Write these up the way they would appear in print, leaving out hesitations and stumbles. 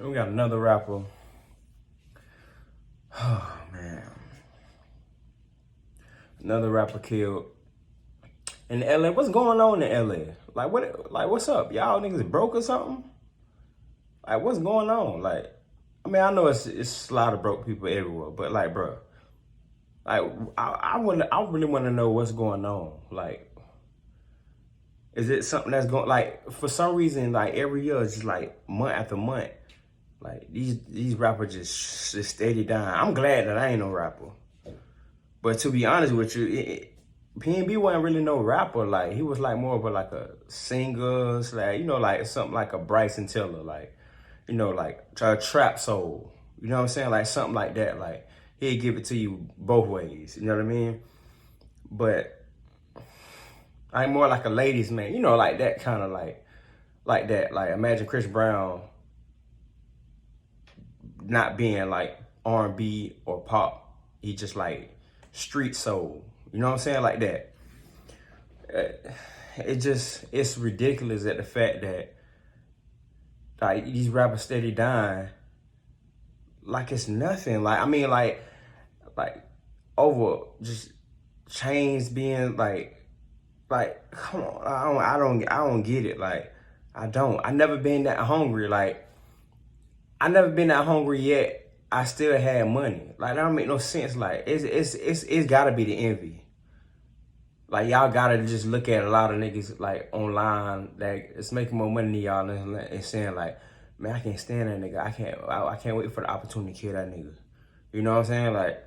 We got another rapper. Oh man, another rapper killed in LA. What's going on in LA? Like what? Like what's up? Y'all niggas broke or something? Like what's going on? Like, I mean, I know it's a lot of broke people everywhere, but like, bro, like I really want to know what's going on. Like, is it something that's going like for some reason like every year it's just like month after month, like these rappers just steady dying. I'm glad that I ain't no rapper. But to be honest with you, PNB wasn't really no rapper. Like he was like more of a singer, like like something like a Bryson Tiller, like like a trap soul. You know what I'm saying? Like something like that. Like he'd give it to you both ways. You know what I mean? But I'm more like a ladies man. Like that kind of like that. Like imagine Chris Brown not being like R&B or pop. He just like street soul. You know what I'm saying? Like that. It's ridiculous at the fact that like these rappers steady dying like it's nothing. Like I mean like over just chains being like come on. I don't get it. Like I never been that hungry. Like I never been that hungry yet. I still had money. Like that don't make no sense. Like it's gotta be the envy. Like y'all gotta just look at a lot of niggas like online that it's making more money than y'all and saying like, man, I can't stand that nigga. I can't wait for the opportunity to kill that nigga. You know what I'm saying? Like,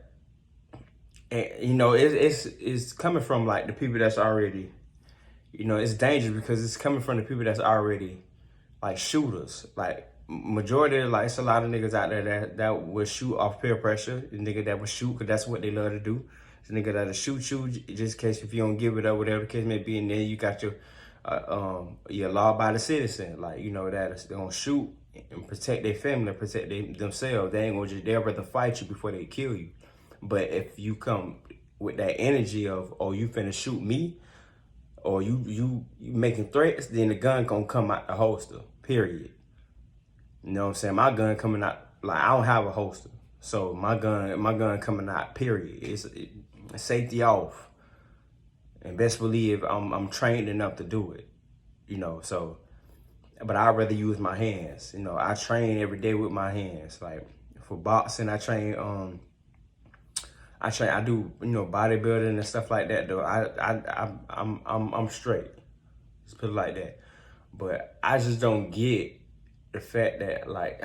and, it's coming from like the people that's already, it's dangerous because it's coming from the people that's already like shooters. Like majority of like it's a lot of niggas out there that will shoot off peer pressure. The nigga that will shoot because that's what they love to do. It's a nigga that'll shoot you just in case if you don't give it up, whatever the case may be, and then you got your law-abiding citizen, like that they gonna shoot and protect their family, protect themselves. They ain't gonna they'll rather fight you before they kill you. But if you come with that energy of you finna shoot me, or you making threats, then the gun gonna come out the holster. Period. You know what I'm saying? My gun coming out, like I don't have a holster. So my gun coming out, period. It's safety off. And best believe I'm trained enough to do it. So but I'd rather use my hands. I train every day with my hands. Like for boxing, I do bodybuilding and stuff like that though. I'm straight. Just put it like that. But I just don't get the fact that like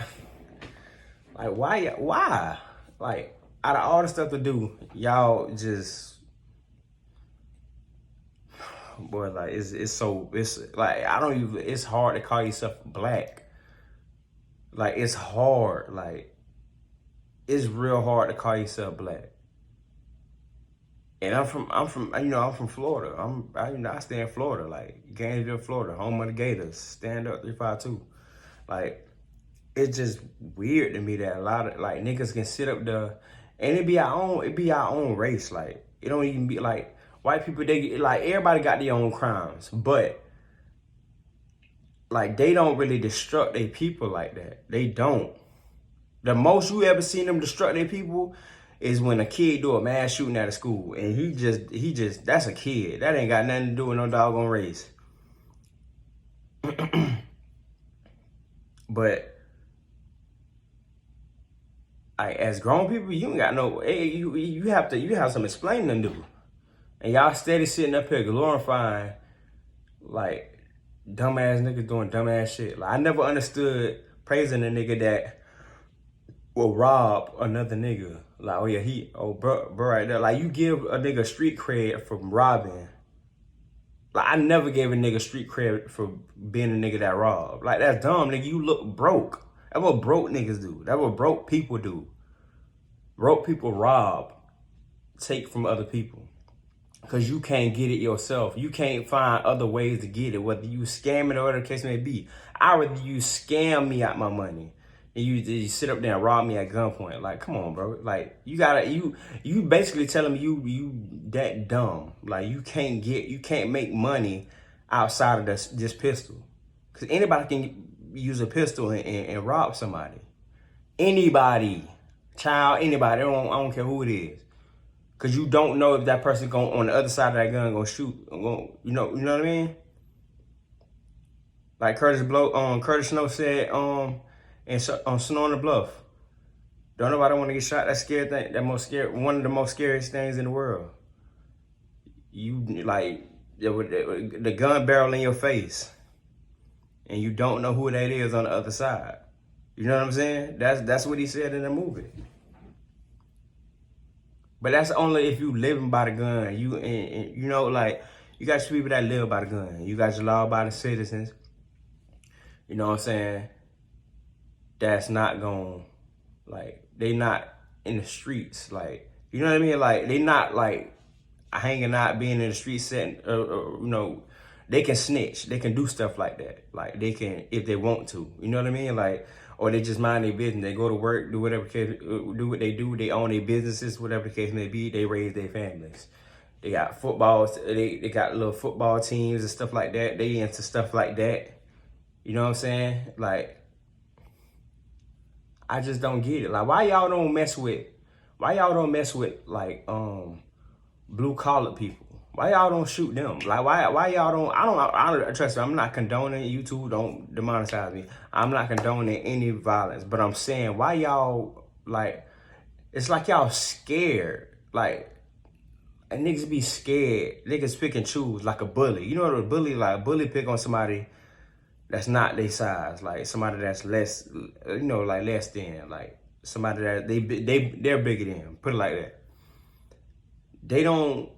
why? Like out of all the stuff to do, y'all just boy, like it's like it's hard to call yourself black. Like it's hard. Like it's real hard to call yourself black. And I'm from Florida. I stay in Florida, like Gainesville, Florida, home of the Gators. Stand up 352. Like it's just weird to me that a lot of like niggas can sit up there and it be our own race. Like it don't even be like white people, they get like everybody got their own crimes, but like they don't really destruct their people like that. They don't. The most you ever seen them destruct their people is when a kid do a mass shooting at a school and he just that's a kid. That ain't got nothing to do with no doggone race. But like as grown people, you ain't got no you have some explaining to do. And y'all steady sitting up here glorifying like dumbass niggas doing dumbass shit. Like I never understood praising a nigga that will rob another nigga. Like, oh yeah, bro right there. Like you give a nigga street cred for robbing. Like I never gave a nigga street cred for being a nigga that robbed. Like that's dumb, nigga. You look broke. That's what broke niggas do. That's what broke people do. Broke people rob, take from other people. Cause you can't get it yourself. You can't find other ways to get it, whether you scamming or whatever the case may be. I'd rather you scam me out my money and you sit up there and rob me at gunpoint. Like, come on, bro. Like you basically telling me you that dumb. Like you can't make money outside of this pistol. Cause anybody can use a pistol and rob somebody. Anybody, child, anybody. I don't care who it is. Cause you don't know if that person going on the other side of that gun gonna shoot. You know what I mean? Like Curtis Snow said, on Snow on the Bluff. Don't nobody want to get shot. That scary thing. One of the most scariest things in the world. You like the gun barrel in your face, and you don't know who that is on the other side. You know what I'm saying? That's what he said in the movie. But that's only if you living by the gun. You know, like, you got people that live by the gun. You got your law-abiding citizens. You know what I'm saying? That's not going, like, they not in the streets. Like, you know what I mean? Like, they not, like, hanging out, being in the street setting, you know, they can snitch. They can do stuff like that. Like, they can, if they want to. You know what I mean? Like, or they just mind their business. They go to work, do whatever case, do what they do. They own their businesses, whatever the case may be. They raise their families. They got footballs. They got little football teams and stuff like that. They into stuff like that. You know what I'm saying? Like, I just don't get it. Like, why y'all don't mess with like blue collar people? Why y'all don't shoot them? Like, why y'all don't? I don't trust me. I'm not condoning. YouTube don't demonetize me. I'm not condoning any violence. But I'm saying, why y'all, like, it's like y'all scared. Like, and niggas be scared. Niggas pick and choose like a bully. You know what a bully, like, a bully pick on somebody that's not their size, like somebody that's less, you know, like less than, like somebody that they're bigger than. Put it like that. They don't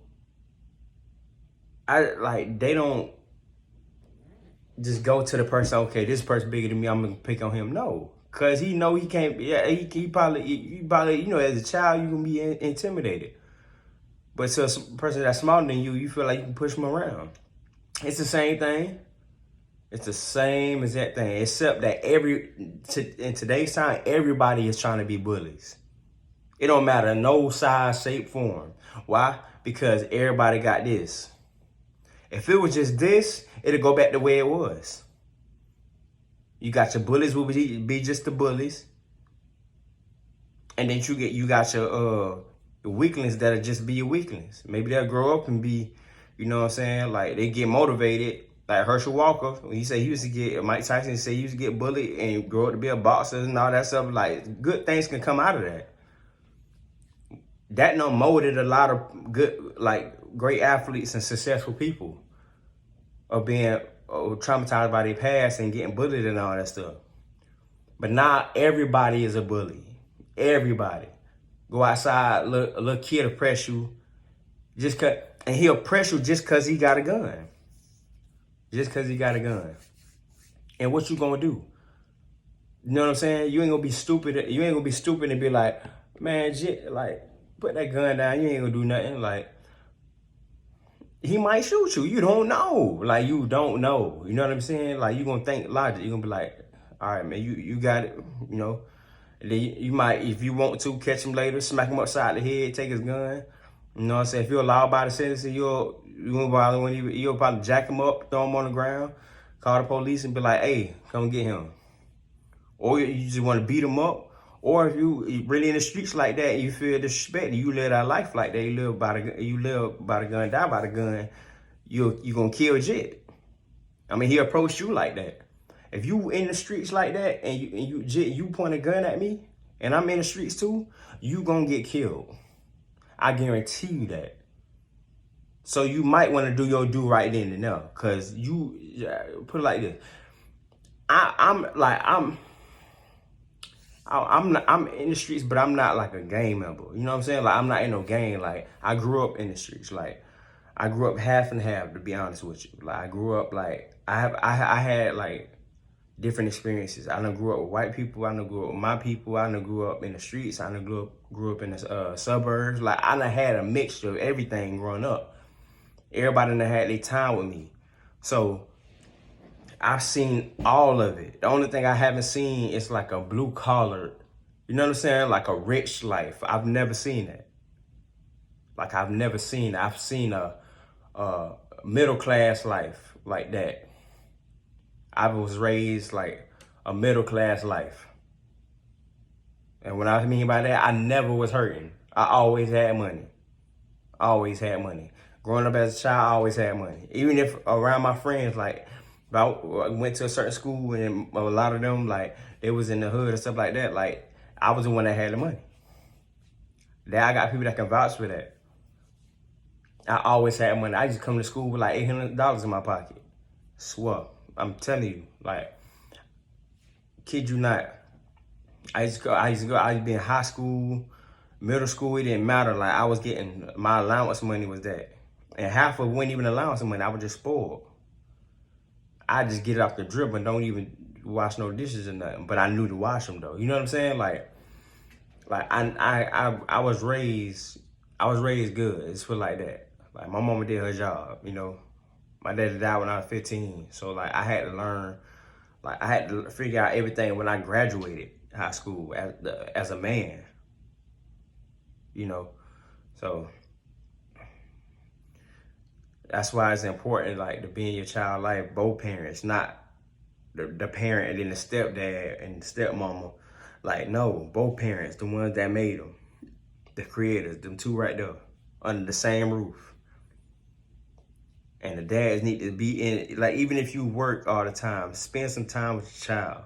just go to the person. Okay, this person bigger than me. I'm gonna pick on him. No, cause he know he can't. Yeah, he probably, you know, as a child you gonna be intimidated. But to a person that's smaller than you feel like you can push them around. It's the same thing. It's the same exact thing, except that in today's time, everybody is trying to be bullies. It don't matter, no size, shape, form. Why? Because everybody got this. If it was just this, it'd go back the way it was. You got your bullies will be just the bullies, and then you got your weaklings that'll just be your weaklings. Maybe they'll grow up and be, you know what I'm saying? Like, they get motivated. Like Herschel Walker, when he said he used to get, Mike Tyson said he used to get bullied and grow up to be a boxer and all that stuff. Like, good things can come out of that. That done molded a lot of good, like, great athletes and successful people of being traumatized by their past and getting bullied and all that stuff. But not everybody is a bully. Everybody. Go outside, a little kid will press you and he'll press you just because he got a gun. Just because he got a gun. And what you gonna do? You know what I'm saying? You ain't gonna be stupid. You ain't gonna be stupid and be like, man, like, put that gun down. You ain't gonna do nothing. Like, he might shoot you. You don't know. Like, you don't know. You know what I'm saying? Like, you gonna think logic. You gonna be like, all right, man, you got it. You know. And then you might, if you want to, catch him later, smack him upside the head, take his gun. You know what I'm saying? If you're a law-abiding citizen, you'll probably jack him up, throw him on the ground, call the police and be like, hey, come get him. Or you just want to beat him up. Or if you really in the streets like that and you feel disrespected, you live that life like that, you live by the gun, die by the gun, you gonna kill Jet. I mean, he approached you like that. If you in the streets like that and you point a gun at me and I'm in the streets too, you gonna get killed. I guarantee you that. So you might want to do your do right then and there, cause you put it like this. I'm in the streets, but I'm not like a gang member. You know what I'm saying? Like, I'm not in no gang. Like, I grew up in the streets. Like, I grew up half and half, to be honest with you. Like, I grew up like I had like different experiences. I done grew up with white people. I done grew up with my people. I done grew up in the streets. I done grew up in the suburbs. Like, I done had a mixture of everything growing up. Everybody done had their time with me. So I've seen all of it. The only thing I haven't seen is like a blue collar, you know what I'm saying? Like a rich life. I've never seen that. Like, I've never seen, I've seen a middle class life like that. I was raised like a middle class life. And what I mean by that, I never was hurting. I always had money. Always had money. Growing up as a child, I always had money. Even if around my friends, like, if I went to a certain school and a lot of them, like, they was in the hood and stuff like that, like, I was the one that had the money. Now I got people that can vouch for that. I always had money. I used to come to school with like $800 in my pocket. Swear. I'm telling you, like, kid you not. I used to be in high school, middle school, it didn't matter. Like, I was getting, my allowance money was that. And half of it wasn't even allowance money, I was just spoiled. I just get it off the drip and don't even wash no dishes or nothing. But I knew to wash them though. You know what I'm saying? Like I was raised good. It's feel like that. Like, my mama did her job, you know. My daddy died when I was 15. So like I had to learn, like I had to figure out everything when I graduated high school as a man. You know. So that's why it's important, like, to be in your child's life, both parents, not the parent and then the stepdad and the stepmama. Like, no, both parents, the ones that made them, the creators, them two right there, under the same roof. And the dads need to be in, like, even if you work all the time, spend some time with your child.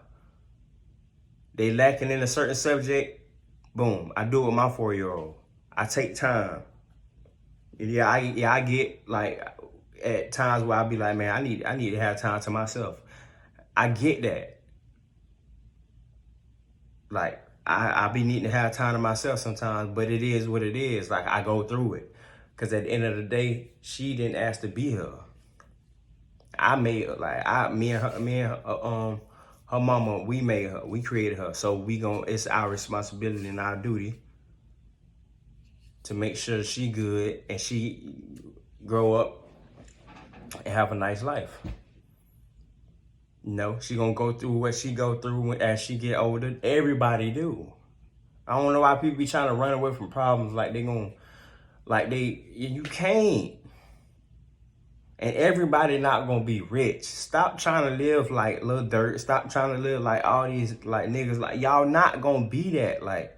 They lacking in a certain subject, boom, I do it with my 4-year-old. I take time. Yeah, I get, like, at times where I be like, man, I need to have time to myself. I get that. Like, I be needing to have time to myself sometimes, but it is what it is. Like, I go through it. Because at the end of the day, she didn't ask to be here. I made her. Like, me and her mama, we made her. We created her. So it's our responsibility and our duty to make sure she good and she grow up and have a nice life. No, she gonna go through what she go through as she get older. Everybody do. I don't know why people be trying to run away from problems like you can't. And everybody not gonna be rich. Stop trying to live like Lil Dirt. Stop trying to live like all these like niggas. Like, y'all not gonna be that. Like,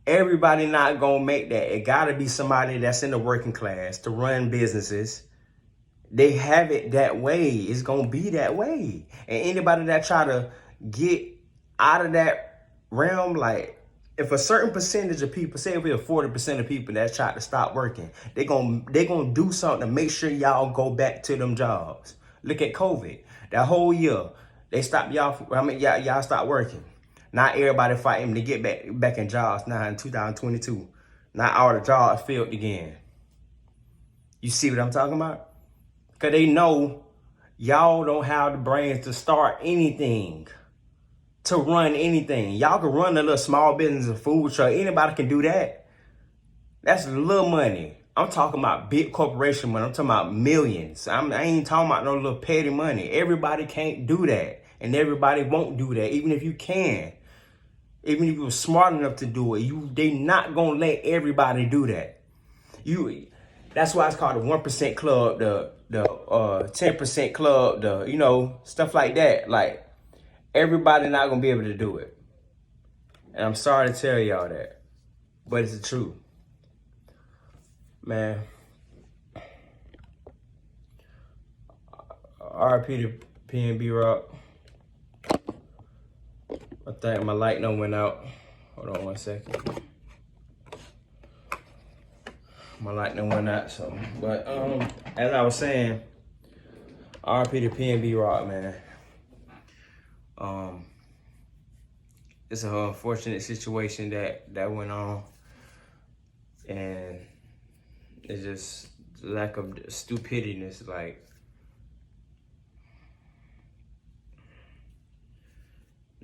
everybody not gonna make that. It gotta be somebody that's in the working class to run businesses. They have it that way. It's gonna be that way. And anybody that try to get out of that realm, like, if a certain percentage of people, say if we're 40% of people that try to stop working, they gonna do something to make sure y'all go back to them jobs. Look at COVID. That whole year, they stopped y'all. Y'all stopped working. Not everybody fighting to get back in jobs now in 2022. Not all the jobs filled again. You see what I'm talking about? Because they know y'all don't have the brains to start anything, to run anything. Y'all can run a little small business, a food truck. Anybody can do that. That's little money. I'm talking about big corporation money. I'm talking about millions. I ain't talking about no little petty money. Everybody can't do that. And everybody won't do that, even if you can. Even if you're smart enough to do it, they not going to let everybody do that. That's why it's called the 1% club, the 10% club, stuff like that. Like, everybody not gonna be able to do it. And I'm sorry to tell y'all that, but it's the truth. Man, RP to Pnb Rock. I think my light done went out. Hold on 1 second. My light done went out, so. But as I was saying, RP to Pnb Rock, man. It's an unfortunate situation that went on, and it's just lack of stupidness. Like,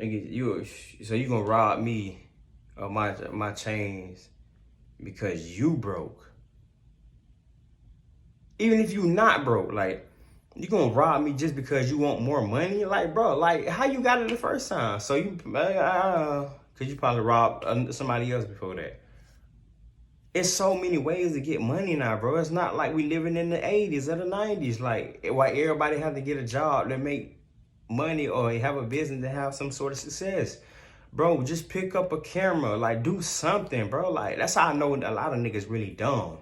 nigga, so you gonna rob me of my chains because you broke? Even if you not broke, like, you gonna rob me just because you want more money? Like, bro, like, how you got it the first time? So cause you probably robbed somebody else before that. It's so many ways to get money now, bro. It's not like we living in the 80s or the 90s. Like, why everybody have to get a job that make money or have a business and have some sort of success. Bro, just pick up a camera, like do something, bro. Like that's how I know a lot of niggas really dumb.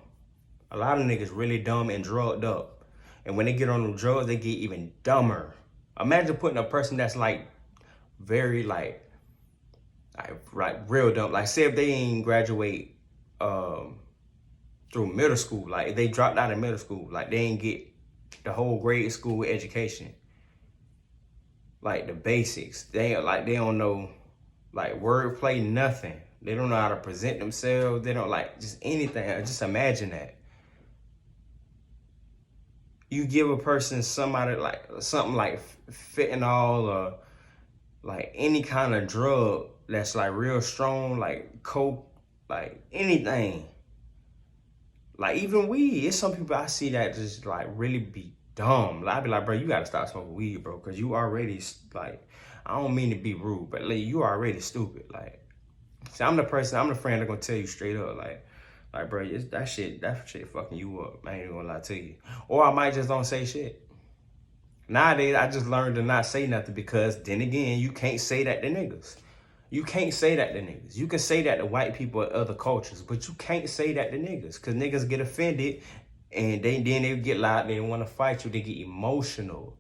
A lot of niggas really dumb and drugged up. And when they get on the drugs, they get even dumber. Imagine putting a person that's like very like real dumb. Like say if they ain't graduate through middle school, like if they dropped out of middle school, like they ain't get the whole grade school education. Like the basics. They don't know like wordplay, nothing. They don't know how to present themselves. They don't like just anything. Just imagine that. You give a person something like fentanyl or like any kind of drug that's like real strong, like coke, like anything. Like even weed. It's some people I see that just like really be dumb. Like, I be like, bro, you gotta stop smoking weed, bro, because you already like. I don't mean to be rude, but like you already stupid. Like, see, I'm the friend that gonna tell you straight up, like, bro, that shit fucking you up. I ain't even gonna lie to you. Or I might just don't say shit. Nowadays, I just learned to not say nothing because then again, you can't say that to niggas. You can't say that to niggas. You can say that to white people or other cultures, but you can't say that to niggas because niggas get offended and then they get loud. They want to fight you. They get emotional.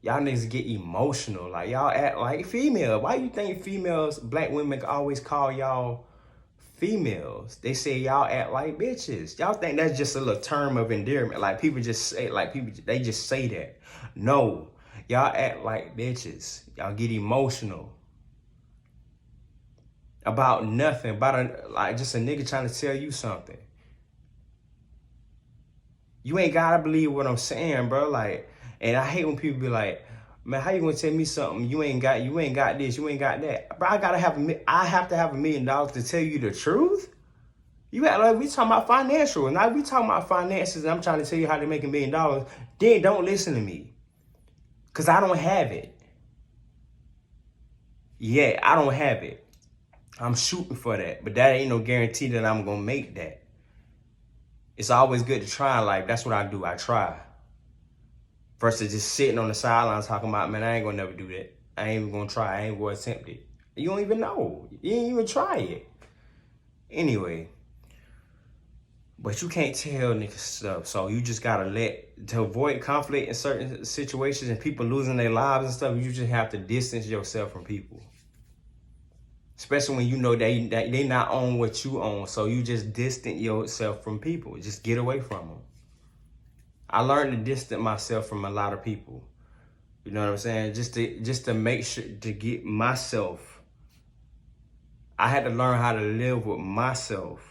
Y'all niggas get emotional. Like y'all act like female. Why you think females, black women always call y'all females? They say y'all act like bitches. Y'all think that's just a little term of endearment. Like people just say, they just say that. No, y'all act like bitches. Y'all get emotional about nothing, like just a nigga trying to tell you something. You ain't gotta believe what I'm saying, bro. Like, and I hate when people be like, man, how you gonna tell me something? You ain't got this, you ain't got that. Bro, I have to have $1 million to tell you the truth. You act like we talking about financial. Now we talking about finances and I'm trying to tell you how to make $1 million. Then don't listen to me. Cause I don't have it. Yeah, I don't have it. I'm shooting for that. But that ain't no guarantee that I'm gonna make that. It's always good to try in life. That's what I do. I try. Versus just sitting on the sidelines talking about, man, I ain't gonna never do that. I ain't even gonna try. I ain't gonna attempt it. You don't even know. You ain't even try it. Anyway. But you can't tell niggas stuff. So you just gotta to avoid conflict in certain situations and people losing their lives and stuff, you just have to distance yourself from people. Especially when you know they not own what you own. So you just distance yourself from people. Just get away from them. I learned to distance myself from a lot of people. You know what I'm saying? Just to make sure to get myself. I had to learn how to live with myself.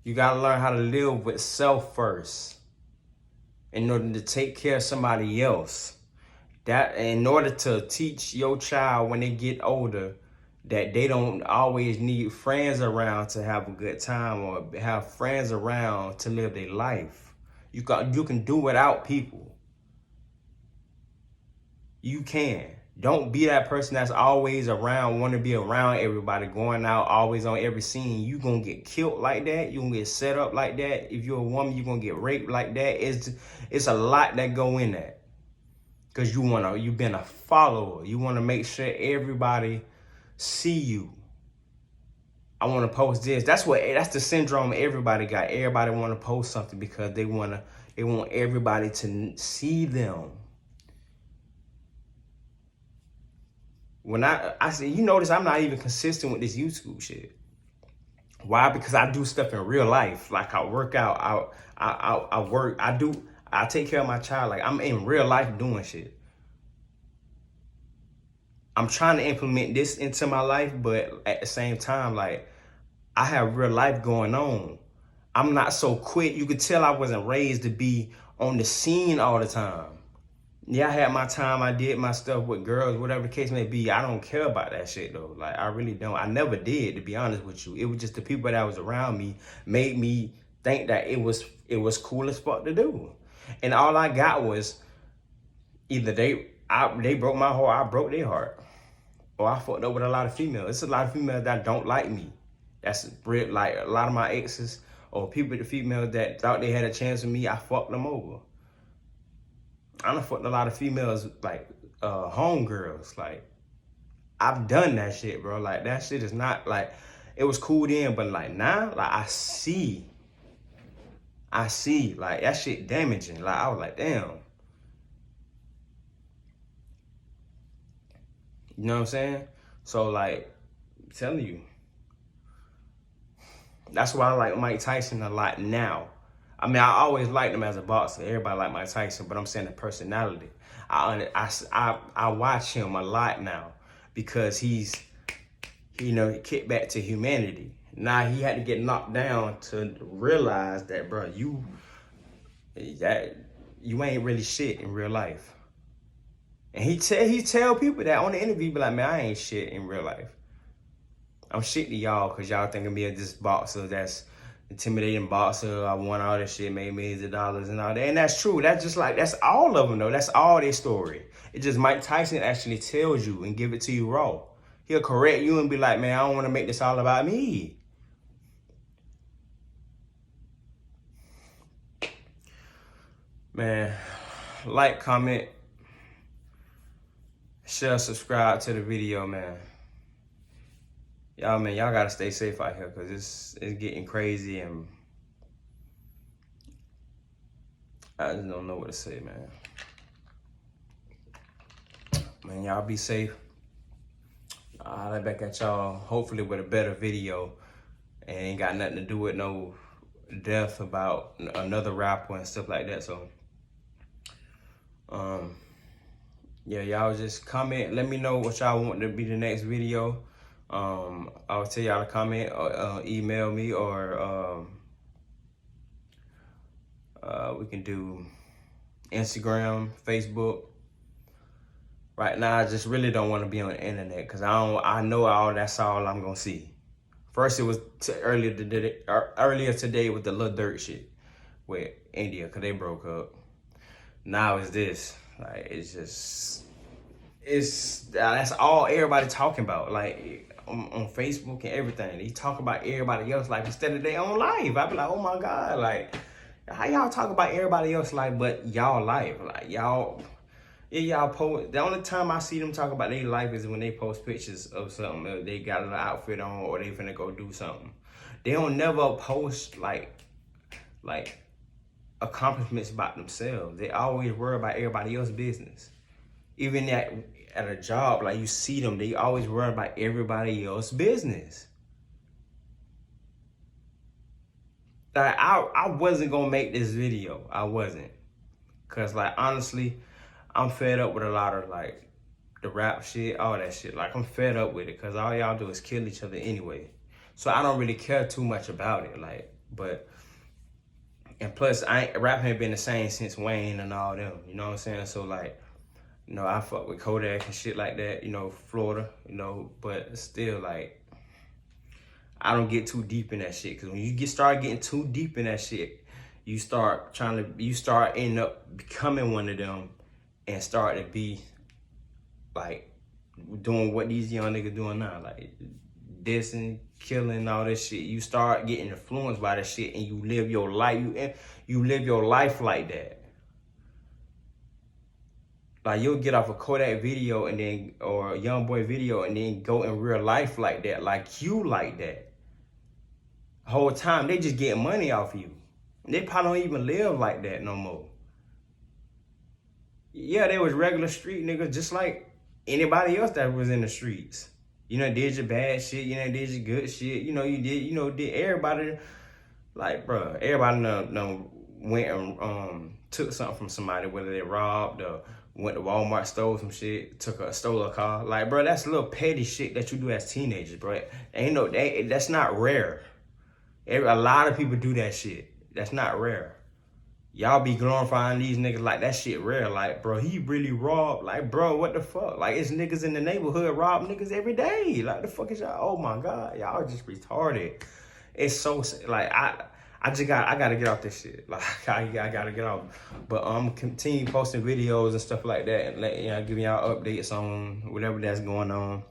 You gotta learn how to live with self first in order to take care of somebody else. That in order to teach your child when they get older that they don't always need friends around to have a good time or have friends around to live their life. You can do without people. You can. Don't be that person that's always around, want to be around everybody, going out, always on every scene. You gonna get killed like that. You gonna get set up like that. If you're a woman, you gonna get raped like that. It's a lot that go in that. Cause you've been a follower. You wanna make sure everybody see you. I wanna post this. That's the syndrome everybody got. Everybody wanna post something because they want everybody to see them. When I say, you notice I'm not even consistent with this YouTube shit. Why? Because I do stuff in real life. Like I work out, I work, I take care of my child. Like I'm in real life doing shit. I'm trying to implement this into my life, but at the same time, like I have real life going on. I'm not so quick. You could tell I wasn't raised to be on the scene all the time. Yeah, I had my time. I did my stuff with girls, whatever the case may be. I don't care about that shit though. Like I really don't. I never did, to be honest with you. It was just the people that was around me made me think that it was cool as fuck to do. And all I got was either they broke my heart, I broke their heart. Or I fucked up with a lot of females. It's a lot of females that don't like me. That's real. Like a lot of my exes or the females that thought they had a chance with me, I fucked them over. I done fucked a lot of females, like, homegirls. Like, I've done that shit, bro. Like, that shit is not, like, it was cool then, but, like, now, like, I see, like, that shit damaging. Like, I was like, damn. You know what I'm saying? So, like, I'm telling you. That's why I like Mike Tyson a lot now. I mean, I always liked him as a boxer. Everybody like Mike Tyson, but I'm saying the personality. I watch him a lot now because he's, he kicked back to humanity. Now he had to get knocked down to realize that, bro, you ain't really shit in real life. And he tell people that on the interview, be like, man, I ain't shit in real life. I'm shit to y'all because y'all think of me as this boxer that's intimidating boxer. I won all this shit, made millions of dollars and all that. And that's true. That's just like, that's all of them though. That's all their story. It's just Mike Tyson actually tells you and give it to you raw. He'll correct you and be like, man, I don't want to make this all about me. Man, like, comment, share, subscribe to the video, man. Y'all, man, y'all gotta stay safe out here because it's getting crazy and I just don't know what to say, man. Man, y'all be safe. I'll be back at y'all hopefully with a better video and ain't got nothing to do with no death about another rapper and stuff like that. So, yeah, y'all just comment. Let me know what y'all want to be the next video. I'll tell y'all to comment or email me, or we can do Instagram, Facebook. Right now, I just really don't want to be on the internet because I know that's all I'm gonna see. First, it was earlier today with the Lil Durk shit with India because they broke up. Now it's this. Like, that's all everybody talking about. Like, on Facebook and everything, they talk about everybody else's life instead of their own life. I be like, oh my God, like, how y'all talk about everybody else's life but y'all life? Like, y'all post. The only time I see them talk about their life is when they post pictures of something. They got an outfit on or they finna go do something. They don't never post like accomplishments about themselves. They always worry about everybody else's business. Even at a job, like, you see them, they always worry about everybody else's business. Like, I wasn't gonna make this video. I wasn't. Cause, like, honestly, I'm fed up with a lot of, like, the rap shit, all that shit. Like, I'm fed up with it because all y'all do is kill each other anyway. So I don't really care too much about it. Like, and plus, rap ain't been the same since Wayne and all them. You know what I'm saying? So, like, I fuck with Kodak and shit like that, Florida, but still, like, I don't get too deep in that shit. Because when you start getting too deep in that shit, you start ending up becoming one of them and start to be, like, doing what these young niggas doing now. Like, dissing, killing, all this shit. You start getting influenced by that shit and you live your life. You live your life like that. Like, you'll get off a Kodak video or a young boy video and then go in real life like that, like you like that. The whole time, they just getting money off you. They probably don't even live like that no more. Yeah, they was regular street niggas just like anybody else that was in the streets. Did your bad shit, did your good shit, did everybody, like, bro, everybody went and took something from somebody, whether they robbed or went to Walmart, stole some shit, stole a car. Like, bro, that's a little petty shit that you do as teenagers, bro. That's not rare. A lot of people do that shit. That's not rare. Y'all be glorifying these niggas like that shit rare. Like, bro, he really robbed. Like, bro, what the fuck? Like, it's niggas in the neighborhood rob niggas every day. Like, the fuck is y'all? Oh my God, y'all just retarded. It's so, like, I gotta get off this shit. Like, I gotta get off. But I'm continue posting videos and stuff like that and giving y'all updates on whatever that's going on.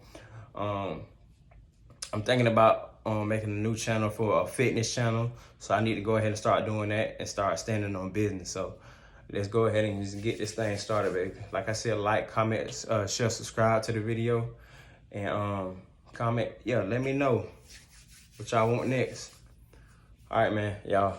I'm thinking about making a new channel for a fitness channel. So I need to go ahead and start doing that and start standing on business. So let's go ahead and just get this thing started, baby. Like I said, like, comment, share, subscribe to the video, and comment. Yeah, let me know what y'all want next. All right, man, y'all.